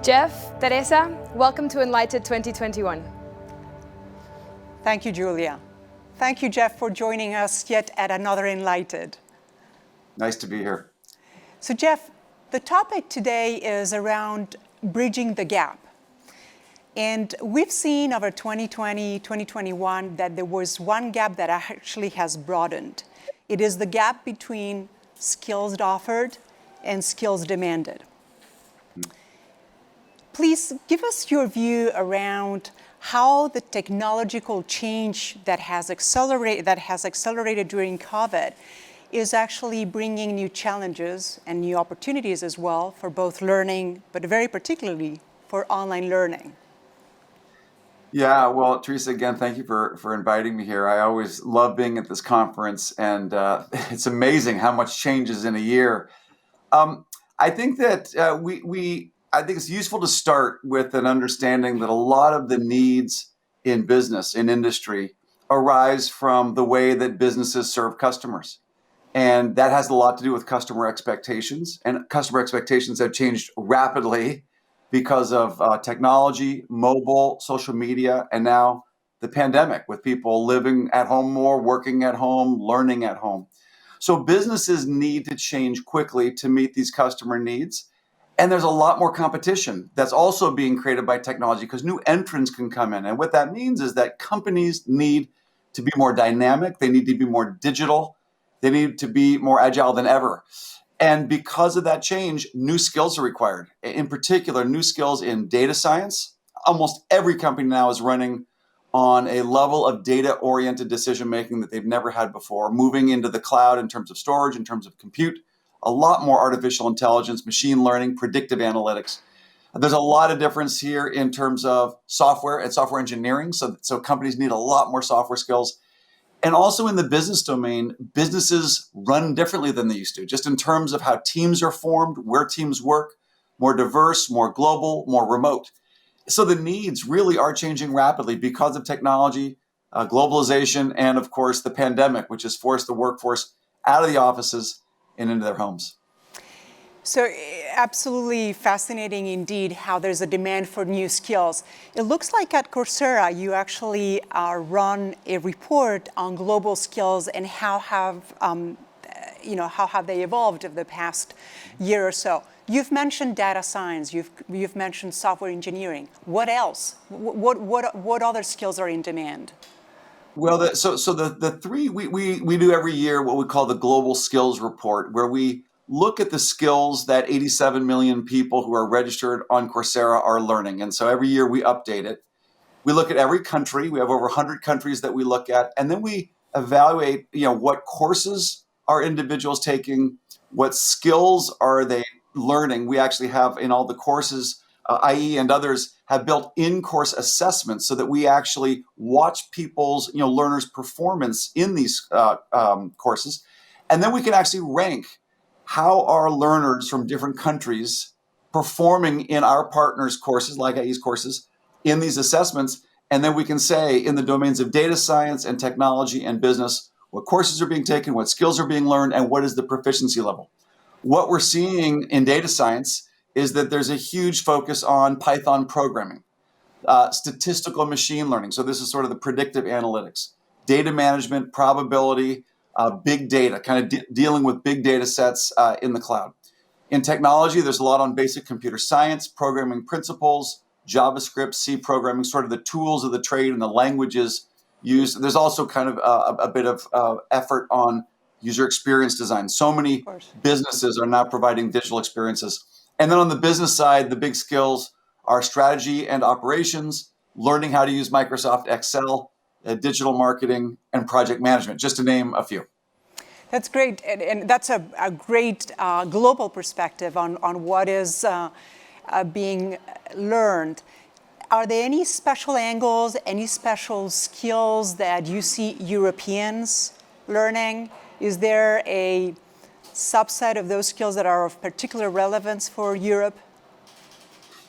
Jeff, Teresa, welcome to Enlighted 2021. Thank you, Julia. Thank you, Jeff, for joining us yet at another Enlighted. Nice to be here. So, Jeff, the topic today is around bridging the gap. And we've seen over 2020, 2021 that there was one gap that actually has broadened. It is the gap between skills offered and skills demanded. Please give us your view around how the technological change that has accelerated during COVID is actually bringing new challenges and new opportunities as well for both learning, but very particularly for online learning. Yeah, well, Teresa, again, thank you for inviting me here. I always love being at this conference, and it's amazing how much changes in a year. I think that I think it's useful to start with an understanding that a lot of the needs in business, in industry, arise from the way that businesses serve customers. And that has a lot to do with customer expectations. And customer expectations have changed rapidly because of technology, mobile, social media, and now the pandemic, with people living at home more, working at home, learning at home. So businesses need to change quickly to meet these customer needs. And there's a lot more competition that's also being created by technology because new entrants can come in. And what that means is that companies need to be more dynamic. They need to be more digital. They need to be more agile than ever. And because of that change, new skills are required. In particular, new skills in data science. Almost every company now is running on a level of data-oriented decision-making that they've never had before, moving into the cloud in terms of storage, in terms of compute, a lot more artificial intelligence, machine learning, predictive analytics. There's a lot of difference here in terms of software and software engineering. So companies need a lot more software skills. And also in the business domain, businesses run differently than they used to, just in terms of how teams are formed, where teams work, more diverse, more global, more remote. So the needs really are changing rapidly because of technology, globalization, and of course the pandemic, which has forced the workforce out of the offices and into their homes. So absolutely fascinating indeed how there's a demand for new skills. It looks like at Coursera you actually run a report on global skills and how have they evolved over the past year or so. You've mentioned data science. You've mentioned software engineering. What else? What other skills are in demand? Well, the three we do every year what we call the Global Skills Report, where we look at the skills that 87 million people who are registered on Coursera are learning. And so every year we update it. We look at every country. We have over 100 countries that we look at. And then we evaluate, what courses are individuals taking, what skills are they learning. We actually have in all the courses, IE and others, have built in-course assessments so that we actually watch people's, learners' performance in these courses. And then we can actually rank how are learners from different countries performing in our partners' courses, like IE's courses, in these assessments. And then we can say in the domains of data science and technology and business, what courses are being taken, what skills are being learned, and what is the proficiency level. What we're seeing in data science is that there's a huge focus on Python programming, statistical machine learning. So this is sort of the predictive analytics, data management, probability, big data, kind of dealing with big data sets in the cloud. In technology, there's a lot on basic computer science, programming principles, JavaScript, C programming, sort of the tools of the trade and the languages used. There's also kind of a bit of effort on user experience design. So many businesses are now providing digital experiences. And then on the business side, the big skills are strategy and operations, learning how to use Microsoft Excel, digital marketing, and project management, just to name a few. That's great. And that's a great global perspective on what is being learned. Are there any special angles, any special skills that you see Europeans learning? Is there a subset of those skills that are of particular relevance for Europe?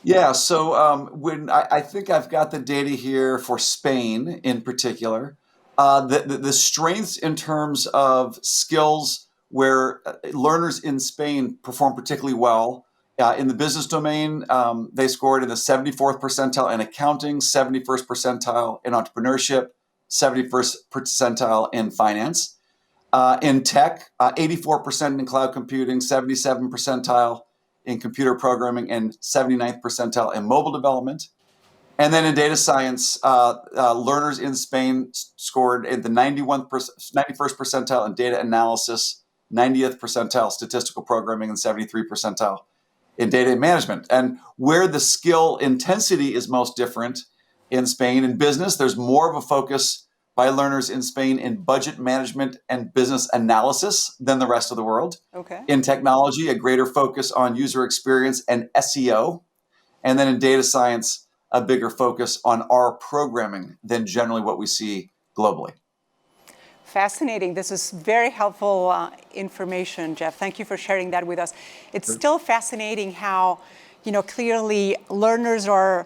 Yeah, so when I think I've got the data here for Spain in particular, the strengths in terms of skills where learners in Spain perform particularly well In the business domain, they scored in the 74th percentile in accounting, 71st percentile in entrepreneurship, 71st percentile in finance. In tech, 84% in cloud computing, 77 percentile in computer programming, and 79th percentile in mobile development. And then in data science, learners in Spain scored in the 91st percentile in data analysis, 90th percentile statistical programming, and 73 percentile in data management. And where the skill intensity is most different in Spain, in business, there's more of a focus by learners in Spain in budget management and business analysis than the rest of the world. Okay. In technology, a greater focus on user experience and SEO. And then in data science, a bigger focus on R programming than generally what we see globally. Fascinating. This is very helpful information, Jeff. Thank you for sharing that with us. It's still fascinating how, clearly learners are,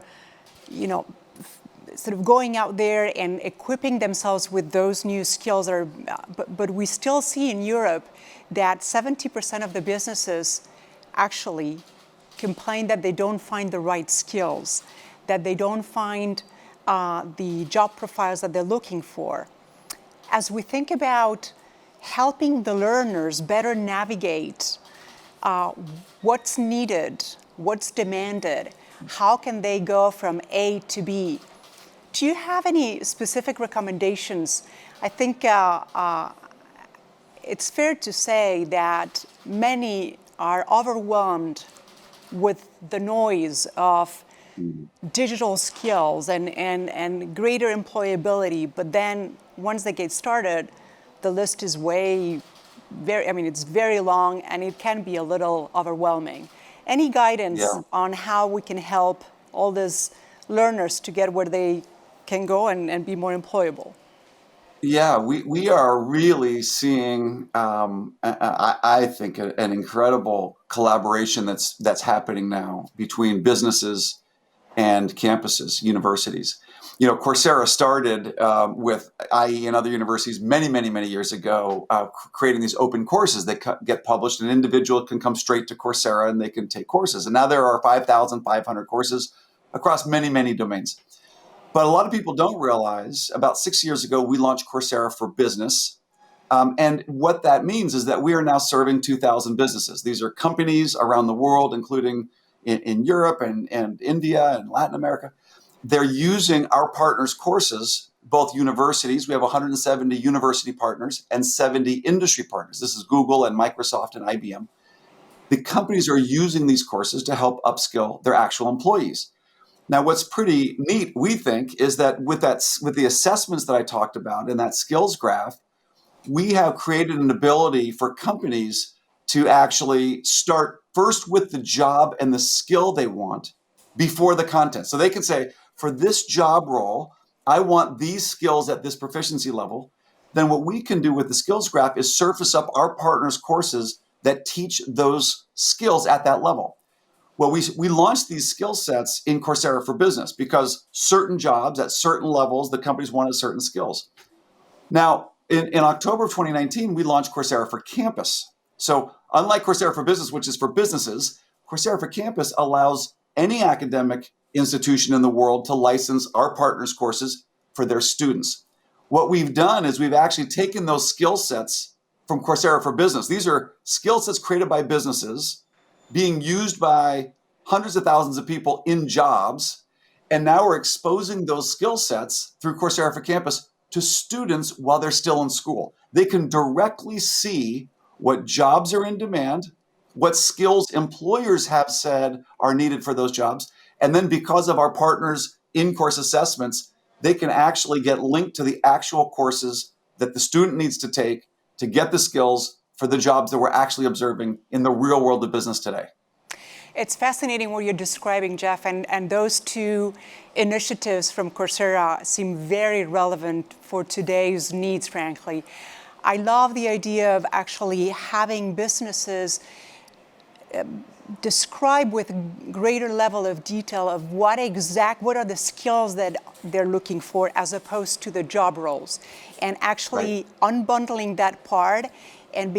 sort of going out there and equipping themselves with those new skills. But we still see in Europe that 70% of the businesses actually complain that they don't find the right skills, that they don't find the job profiles that they're looking for. As we think about helping the learners better navigate what's needed, what's demanded, how can they go from A to B? Do you have any specific recommendations? I think it's fair to say that many are overwhelmed with the noise of digital skills and greater employability, but then once they get started, the list is it's very long and it can be a little overwhelming. Any guidance on how we can help all these learners to get where they can go and be more employable? Yeah, we are really seeing, I think, an incredible collaboration that's happening now between businesses and campuses, universities. Coursera started with IE and other universities many years ago, creating these open courses that get published. An individual can come straight to Coursera and they can take courses. And now there are 5,500 courses across many domains. But a lot of people don't realize, about 6 years ago, we launched Coursera for Business. And what that means is that we are now serving 2,000 businesses. These are companies around the world, including in Europe and India and Latin America. They're using our partners' courses, both universities. We have 170 university partners and 70 industry partners. This is Google and Microsoft and IBM. The companies are using these courses to help upskill their actual employees. Now, what's pretty neat, we think, is that with the assessments that I talked about and that skills graph, we have created an ability for companies to actually start first with the job and the skill they want before the content. So they can say, for this job role, I want these skills at this proficiency level. Then what we can do with the skills graph is surface up our partners' courses that teach those skills at that level. Well, we launched these skill sets in Coursera for Business because certain jobs at certain levels, the companies wanted certain skills. Now, in October of 2019, we launched Coursera for Campus. So unlike Coursera for Business, which is for businesses, Coursera for Campus allows any academic institution in the world to license our partners' courses for their students. What we've done is we've actually taken those skill sets from Coursera for Business. These are skill sets created by businesses being used by hundreds of thousands of people in jobs. And now we're exposing those skill sets through Coursera for Campus to students while they're still in school. They can directly see what jobs are in demand, what skills employers have said are needed for those jobs. And then because of our partners' in-course assessments, they can actually get linked to the actual courses that the student needs to take to get the skills for the jobs that we're actually observing in the real world of business today. It's fascinating what you're describing, Jeff, and those two initiatives from Coursera seem very relevant for today's needs, frankly. I love the idea of actually having businesses describe with greater level of detail of what are the skills that they're looking for as opposed to the job roles, and actually unbundling that part and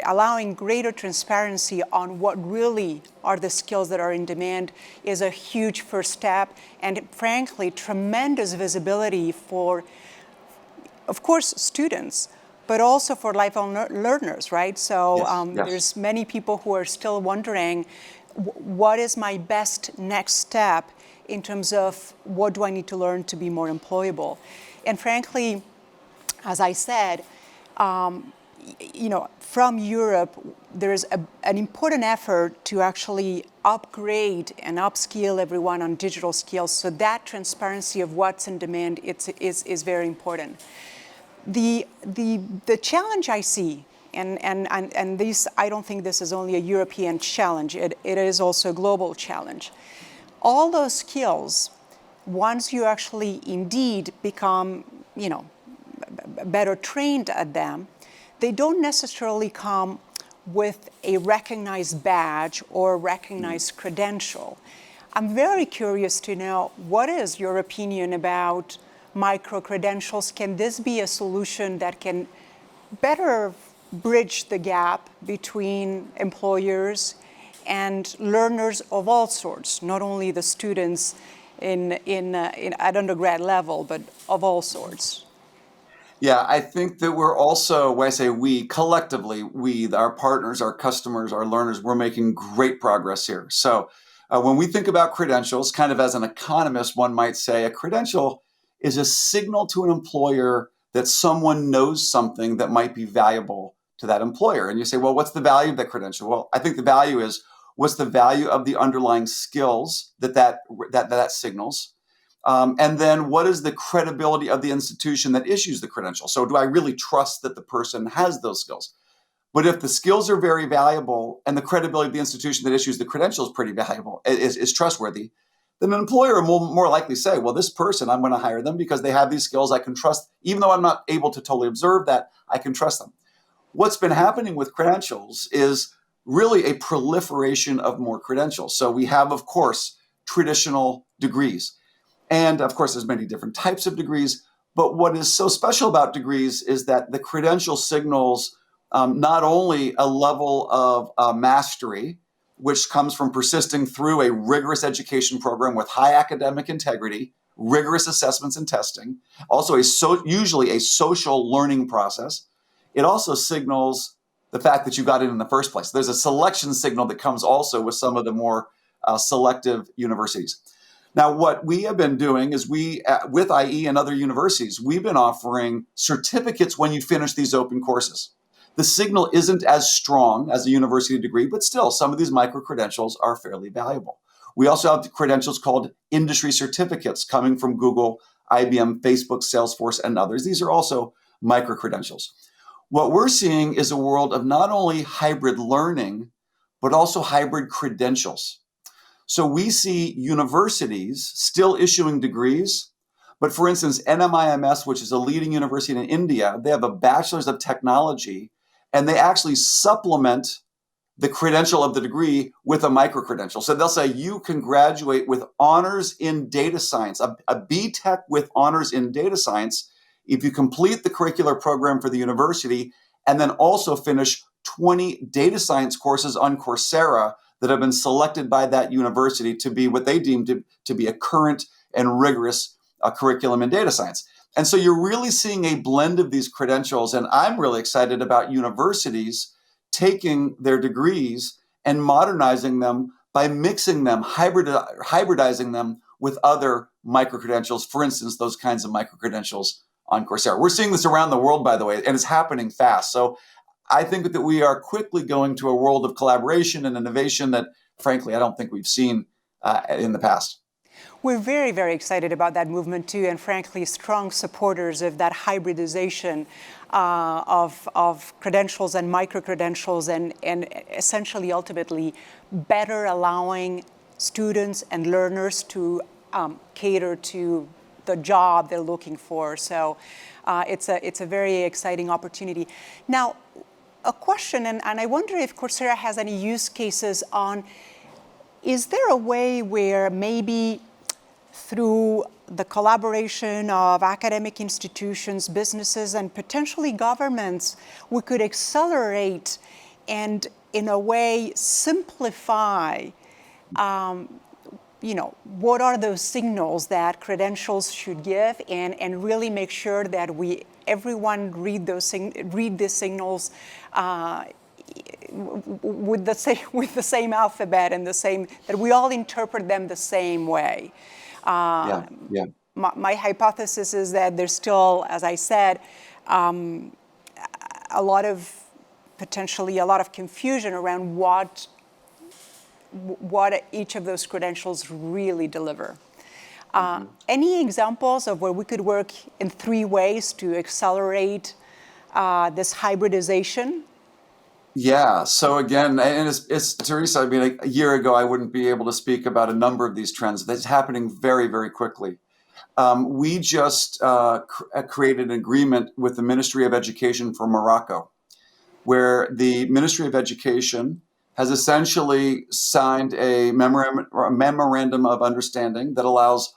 allowing greater transparency on what really are the skills that are in demand is a huge first step, and frankly, tremendous visibility for, of course, students, but also for lifelong learners, right? So there's many people who are still wondering, what is my best next step in terms of what do I need to learn to be more employable? And frankly, as I said, from Europe, there's an important effort to actually upgrade and upskill everyone on digital skills. So that transparency of what's in demand is very important. The challenge I see, and this, I don't think this is only a European challenge, it is also a global challenge. All those skills, once you actually indeed become, better trained at them, they don't necessarily come with a recognized badge or recognized credential. I'm very curious to know, what is your opinion about micro-credentials? Can this be a solution that can better bridge the gap between employers and learners of all sorts, not only the students at undergrad level, but of all sorts? Yeah, I think that we're also, when I say we, collectively, our partners, our customers, our learners, we're making great progress here. So when we think about credentials, kind of as an economist, one might say a credential is a signal to an employer that someone knows something that might be valuable to that employer. And you say, well, what's the value of that credential? Well, I think the value is, what's the value of the underlying skills that signals? And then what is the credibility of the institution that issues the credential? So do I really trust that the person has those skills? But if the skills are very valuable and the credibility of the institution that issues the credential is pretty valuable, is trustworthy, then an employer will more likely say, well, this person, I'm going to hire them because they have these skills I can trust. Even though I'm not able to totally observe that, I can trust them. What's been happening with credentials is really a proliferation of more credentials. So we have, of course, traditional degrees. And of course, there's many different types of degrees. But what is so special about degrees is that the credential signals not only a level of mastery, which comes from persisting through a rigorous education program with high academic integrity, rigorous assessments and testing, also usually a social learning process. It also signals the fact that you got in the first place. There's a selection signal that comes also with some of the more selective universities. Now, what we have been doing is with IE and other universities, we've been offering certificates when you finish these open courses. The signal isn't as strong as a university degree, but still, some of these micro-credentials are fairly valuable. We also have credentials called industry certificates coming from Google, IBM, Facebook, Salesforce, and others. These are also micro-credentials. What we're seeing is a world of not only hybrid learning, but also hybrid credentials. So we see universities still issuing degrees, but for instance, NMIMS, which is a leading university in India, they have a bachelor's of technology, and they actually supplement the credential of the degree with a micro-credential. So they'll say you can graduate with honors in data science, a BTech with honors in data science, if you complete the curricular program for the university, and then also finish 20 data science courses on Coursera that have been selected by that university to be what they deem to be a current and rigorous curriculum in data science. And so you're really seeing a blend of these credentials. And I'm really excited about universities taking their degrees and modernizing them by mixing them, hybridizing them with other micro-credentials, for instance, those kinds of micro-credentials on Coursera. We're seeing this around the world, by the way, and it's happening fast. So I think that we are quickly going to a world of collaboration and innovation that, frankly, I don't think we've seen in the past. We're very, very excited about that movement too, and frankly, strong supporters of that hybridization of credentials and micro-credentials and essentially, ultimately, better allowing students and learners to cater to the job they're looking for. So it's a very exciting opportunity. Now, a question, and I wonder if Coursera has any use cases on, is there a way where maybe through the collaboration of academic institutions, businesses, and potentially governments, we could accelerate and, in a way, simplify what are those signals that credentials should give, and really make sure that everyone read these signals with the same alphabet and that we all interpret them the same way. My hypothesis is that there's still, as I said, potentially a lot of confusion around what each of those credentials really deliver. Any examples of where we could work in 3 ways to accelerate this hybridization? Yeah. So again, and it's Teresa, I mean, a year ago, I wouldn't be able to speak about a number of these trends. That's happening very, very quickly. We just created an agreement with the Ministry of Education for Morocco, where the Ministry of Education has essentially signed a memorandum of understanding that allows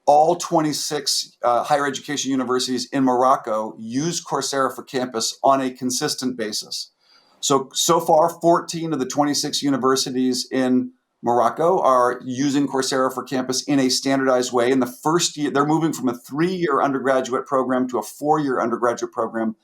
all 26 higher education universities in Morocco use Coursera for Campus on a consistent basis. So far, 14 of the 26 universities in Morocco are using Coursera for Campus in a standardized way. In the first year, they're moving from a 3-year undergraduate program to a 4-year undergraduate program.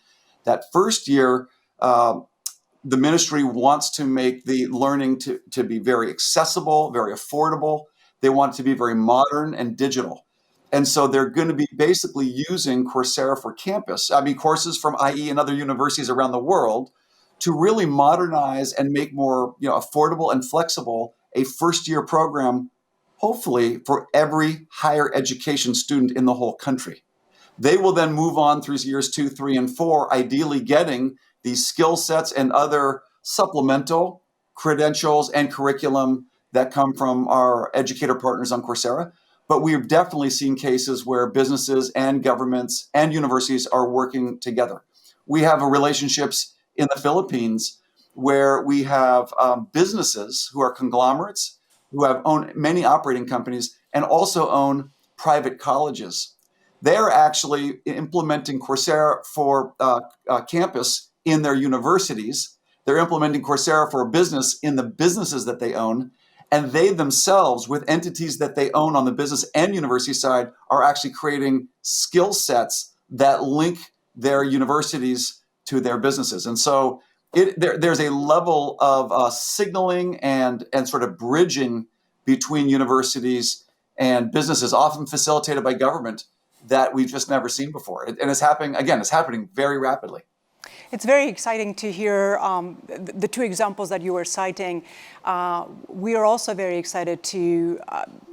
That first year, the ministry wants to make the learning to be very accessible, very affordable. They want it to be very modern and digital. And so they're going to be basically using Coursera for Campus, courses from IE and other universities around the world, to really modernize and make more affordable and flexible a first-year program, hopefully for every higher education student in the whole country. They will then move on through years 2, 3, and 4, ideally getting these skill sets and other supplemental credentials and curriculum that come from our educator partners on Coursera. But we've definitely seen cases where businesses and governments and universities are working together. We have relationships in the Philippines where we have businesses who are conglomerates, who have owned many operating companies and also own private colleges. They're actually implementing Coursera for Campus in their universities. They're implementing Coursera for business in the businesses that they own. And they themselves, with entities that they own on the business and university side, are actually creating skill sets that link their universities to their businesses. And so there's a level of signaling and sort of bridging between universities and businesses, often facilitated by government, that we've just never seen before. And it's happening very rapidly. It's very exciting to hear the 2 examples that you were citing. We are also very excited to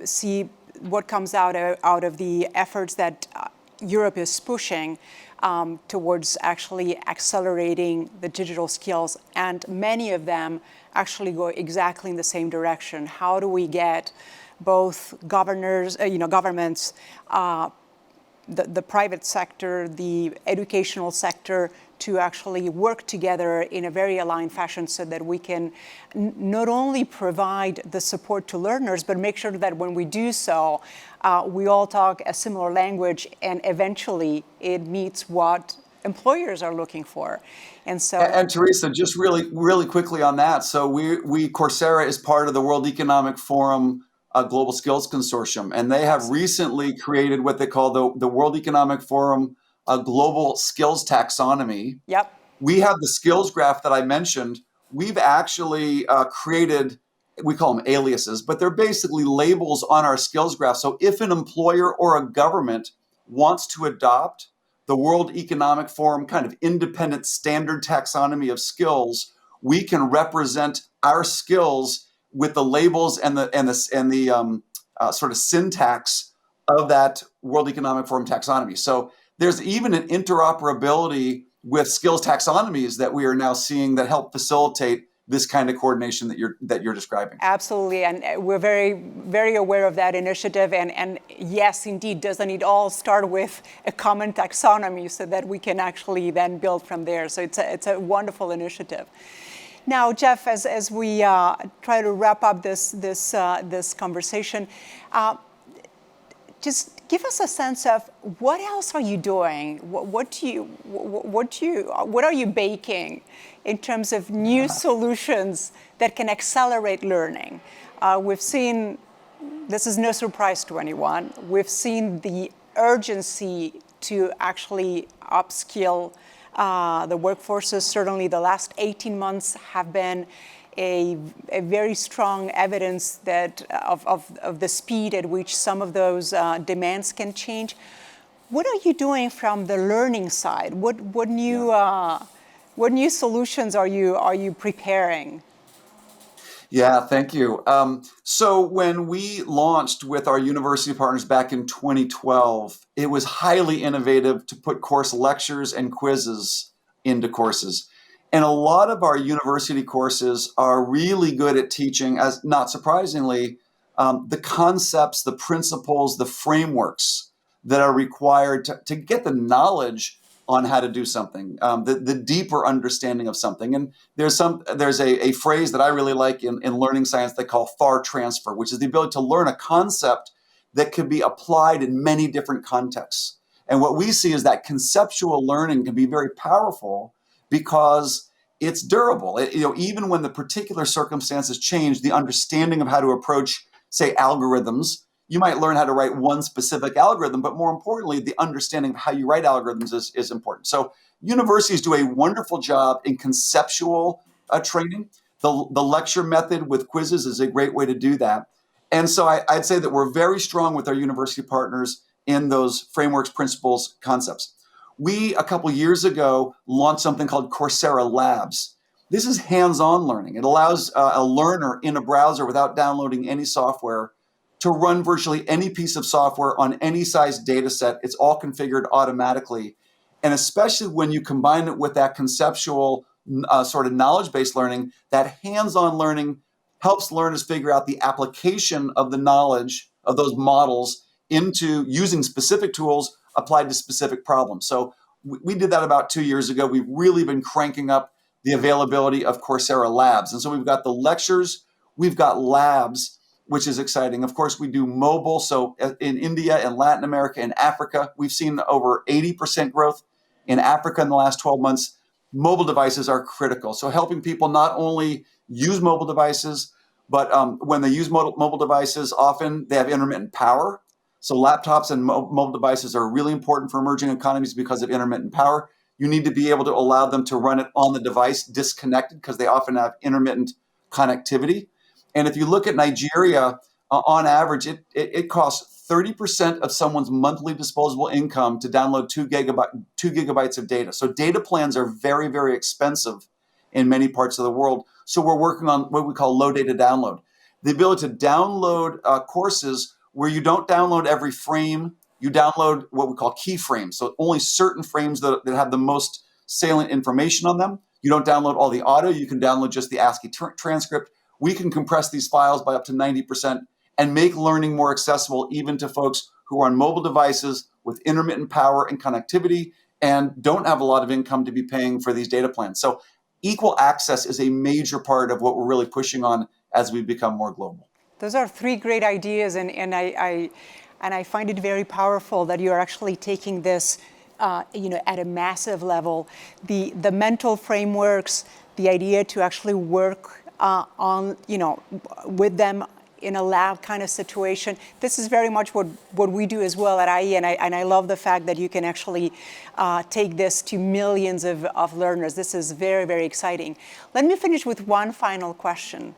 see what comes out of the efforts that Europe is pushing towards actually accelerating the digital skills, and many of them actually go exactly in the same direction. How do we get both governments, the private sector, the educational sector, to actually work together in a very aligned fashion so that we can not only provide the support to learners, but make sure that when we do so, we all talk a similar language, and eventually it meets what employers are looking for. And Teresa, just really quickly on that. So Coursera is part of the World Economic Forum Global Skills Consortium, and they have recently created what they call the World Economic Forum Global Skills Taxonomy. Yep. We have the skills graph that I mentioned. We've actually created, we call them aliases, but they're basically labels on our skills graph. So if an employer or a government wants to adopt the World Economic Forum kind of independent standard taxonomy of skills, we can represent our skills with the labels and the sort of syntax of that World Economic Forum taxonomy. So there's even an interoperability with skills taxonomies that we are now seeing that help facilitate this kind of coordination that you're describing. Absolutely, and we're very, very aware of that initiative. And yes, indeed, doesn't it all start with a common taxonomy so that we can actually then build from there? So it's a wonderful initiative. Now, Jeff, as we try to wrap up this conversation, just give us a sense of what else are you doing? What are you baking in terms of new solutions that can accelerate learning? We've seen, this is no surprise to anyone, we've seen the urgency to actually upskill the workforces. Certainly the last 18 months have been a very strong evidence that of the speed at which some of those demands can change. What are you doing from the learning side? What new solutions are you preparing? Yeah, thank you. So when we launched with our university partners back in 2012, it was highly innovative to put course lectures and quizzes into courses. And a lot of our university courses are really good at teaching, as not surprisingly, the concepts, the principles, the frameworks that are required to get the knowledge on how to do something, the deeper understanding of something. And there's a phrase that I really like in learning science they call far transfer, which is the ability to learn a concept that could be applied in many different contexts. And what we see is that conceptual learning can be very powerful because it's durable. Even when the particular circumstances change, the understanding of how to approach, say, algorithms, you might learn how to write one specific algorithm, but more importantly, the understanding of how you write algorithms is important. So universities do a wonderful job in conceptual training. The lecture method with quizzes is a great way to do that. And so I'd say that we're very strong with our university partners in those frameworks, principles, concepts. We, a couple years ago, launched something called Coursera Labs. This is hands-on learning. It allows a learner in a browser without downloading any software to run virtually any piece of software on any size data set. It's all configured automatically. And especially when you combine it with that conceptual sort of knowledge-based learning, that hands-on learning helps learners figure out the application of the knowledge of those models into using specific tools applied to specific problems. So we did that about 2 years ago. We've really been cranking up the availability of Coursera Labs. And so we've got the lectures, we've got labs, which is exciting. Of course, we do mobile. So in India and Latin America and Africa, we've seen over 80% growth in Africa in the last 12 months. Mobile devices are critical. So helping people not only use mobile devices, but when they use mobile devices, often they have intermittent power. So laptops and mobile devices are really important for emerging economies because of intermittent power. You need to be able to allow them to run it on the device disconnected because they often have intermittent connectivity. And if you look at Nigeria, on average, it costs 30% of someone's monthly disposable income to download 2 gigabytes of data. So data plans are very, very expensive in many parts of the world. So we're working on what we call low data download. The ability to download courses where you don't download every frame, you download what we call key frames. So only certain frames that have the most salient information on them. You don't download all the audio, you can download just the ASCII transcript. We can compress these files by up to 90% and make learning more accessible even to folks who are on mobile devices with intermittent power and connectivity and don't have a lot of income to be paying for these data plans. So equal access is a major part of what we're really pushing on as we become more global. Those are 3 great ideas, and I find it very powerful that you're actually taking this at a massive level. The mental frameworks, the idea to actually work on with them in a lab kind of situation. This is very much what we do as well at IE, and I love the fact that you can actually take this to millions of learners. This is very, very exciting. Let me finish with one final question.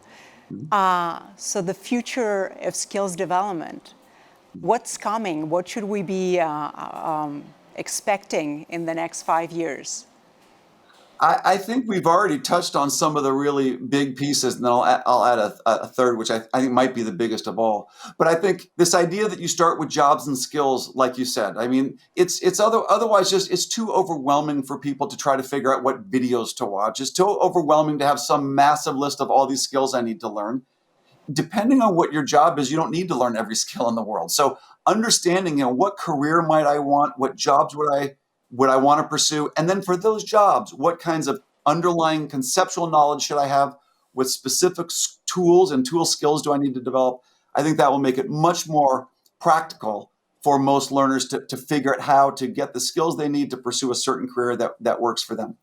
So the future of skills development, what's coming? What should we be expecting in the next 5 years? I think we've already touched on some of the really big pieces, and then I'll add a third, which I think might be the biggest of all. But I think this idea that you start with jobs and skills, like you said, I mean, otherwise just it's too overwhelming for people to try to figure out what videos to watch. It's too overwhelming to have some massive list of all these skills I need to learn. Depending on what your job is, you don't need to learn every skill in the world. So understanding, what career might I want, what jobs would I want to pursue, and then for those jobs, what kinds of underlying conceptual knowledge should I have? What specific tools and tool skills do I need to develop? I think that will make it much more practical for most learners to figure out how to get the skills they need to pursue a certain career that works for them.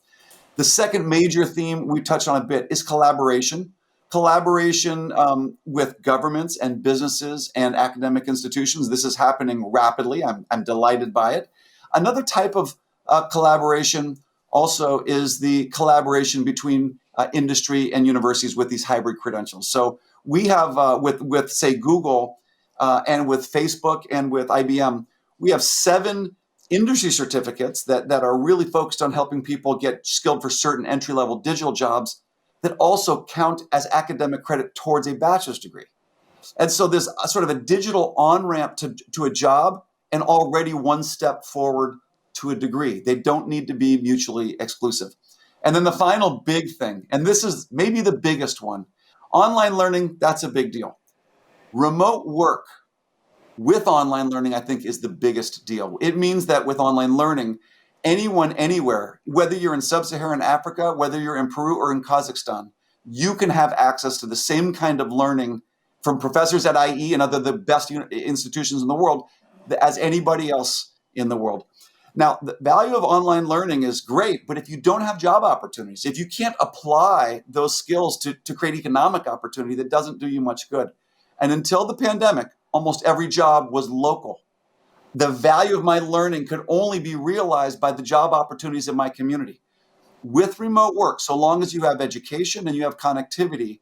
The second major theme we touched on a bit is collaboration. Collaboration with governments and businesses and academic institutions. This is happening rapidly. I'm delighted by it. Another type of collaboration also is the collaboration between industry and universities with these hybrid credentials. So we have with say Google and with Facebook and with IBM, we have 7 industry certificates that are really focused on helping people get skilled for certain entry-level digital jobs that also count as academic credit towards a bachelor's degree. And so there's a sort of a digital on-ramp to a job and already one step forward to a degree. They don't need to be mutually exclusive. And then the final big thing, and this is maybe the biggest one, online learning, that's a big deal. Remote work with online learning, I think, is the biggest deal. It means that with online learning, anyone, anywhere, whether you're in sub-Saharan Africa, whether you're in Peru or in Kazakhstan, you can have access to the same kind of learning from professors at IE and other the best institutions in the world as anybody else in the world. Now, the value of online learning is great, but if you don't have job opportunities, if you can't apply those skills to create economic opportunity, that doesn't do you much good. And until the pandemic, almost every job was local. The value of my learning could only be realized by the job opportunities in my community. With remote work, so long as you have education and you have connectivity,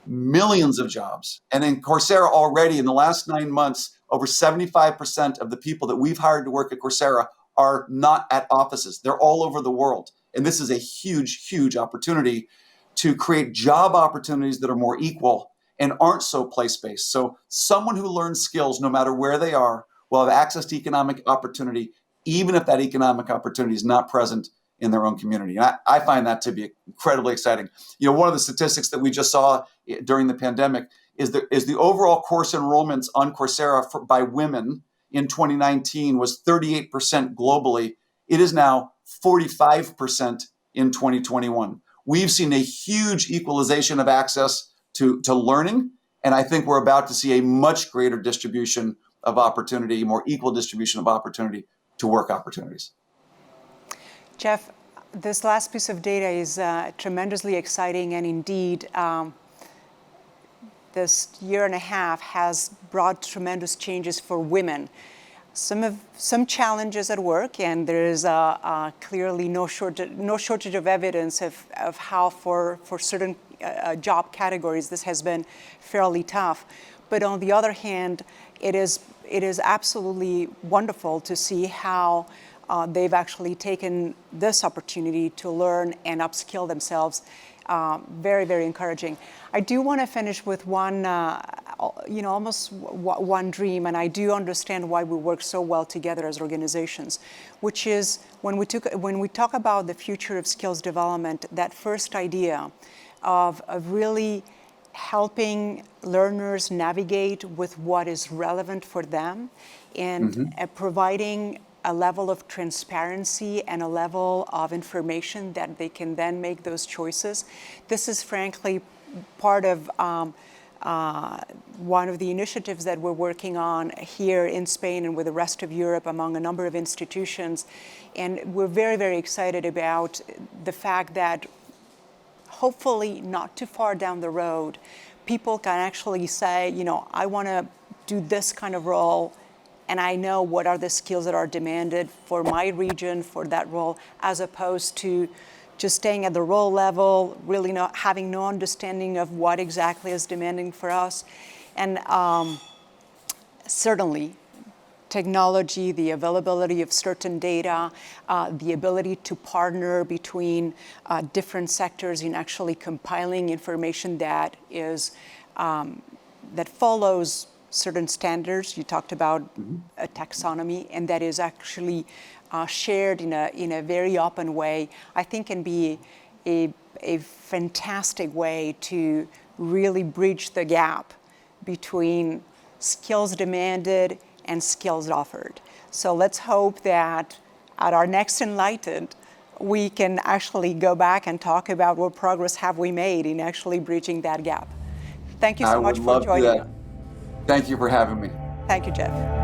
millions of jobs. And in Coursera already, in the last 9 months, over 75% of the people that we've hired to work at Coursera are not at offices. They're all over the world. And this is a huge, huge opportunity to create job opportunities that are more equal and aren't so place-based. So someone who learns skills, no matter where they are, will have access to economic opportunity, even if that economic opportunity is not present in their own community. And I find that to be incredibly exciting. One of the statistics that we just saw during the pandemic is the overall course enrollments on Coursera by women in 2019 was 38% globally. It is now 45% in 2021. We've seen a huge equalization of access to learning, and I think we're about to see a much greater distribution of opportunity, more equal distribution of opportunity to work opportunities. Jeff, this last piece of data is tremendously exciting, and indeed, this year and a half has brought tremendous changes for women. Some challenges at work, and there is clearly no shortage of evidence of how for certain job categories this has been fairly tough. But on the other hand, it is absolutely wonderful to see how they've actually taken this opportunity to learn and upskill themselves. Very, very encouraging. I do want to finish with one, almost one dream, and I do understand why we work so well together as organizations, which is when we talk about the future of skills development, that first idea of really helping learners navigate with what is relevant for them and providing a level of transparency and a level of information that they can then make those choices. This is frankly part of one of the initiatives that we're working on here in Spain and with the rest of Europe among a number of institutions. And we're very, very excited about the fact that hopefully not too far down the road, people can actually say, I want to do this kind of role, and I know what are the skills that are demanded for my region for that role, as opposed to just staying at the role level, really not having no understanding of what exactly is demanding for us. And certainly, technology, the availability of certain data, the ability to partner between different sectors in actually compiling information that is that follows certain standards. You talked about a taxonomy, and that is actually shared in a very open way. I think can be a fantastic way to really bridge the gap between skills demanded and skills offered. So let's hope that at our next Enlighted, we can actually go back and talk about what progress have we made in actually bridging that gap. Thank you so much for joining us. Thank you for having me. Thank you, Jeff.